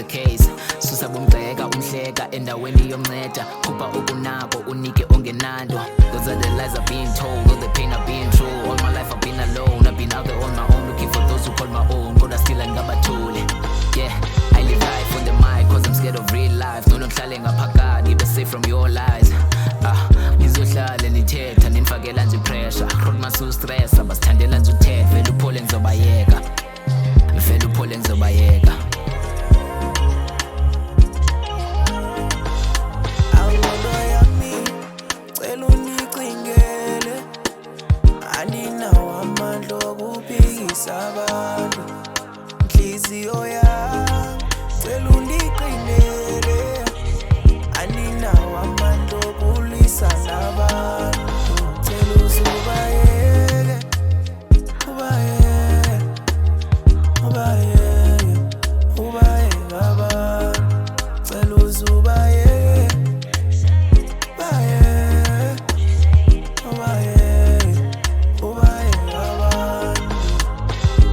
the case. Susa bumgxeka umhleka endaweni yomnceda. Khupha okunako unike ongenanto. Those are the lies I've been told, all the pain I've been through. All my life I've been alone, I've been out there on my own, looking for those who call my own. Kodwa still angabathuli. Yeah, I live life on the mic cause I'm scared of real life. No ngihlale ngaphakathi, be safe from your lies. Nizohlale nithetha ninifakela nje pressure. Rod masu stress abasithandela nje uthetha. Vele uphole ngizobayeka, vele uphole ngizobayeka. Awulo yami cela unicingele, aninawo amandla okuphikisa abantu. Inhliziyo yami cela uniqinele, aninawo amandla okulwisa nabantu. Cela uzubayeke, ubayeke, ubayeke, ubayeke abantu. Cela uzubayeke, ubayeke, ubayeke, ubayeke abantu.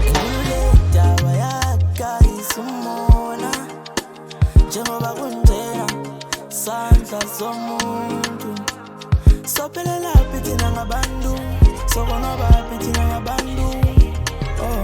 Inkululendaba yakayisa umona, njengoba kunjena sandla somuntu. Sophelela phi thina ngabantu, sokonwaba phi thina ngabantu. Oh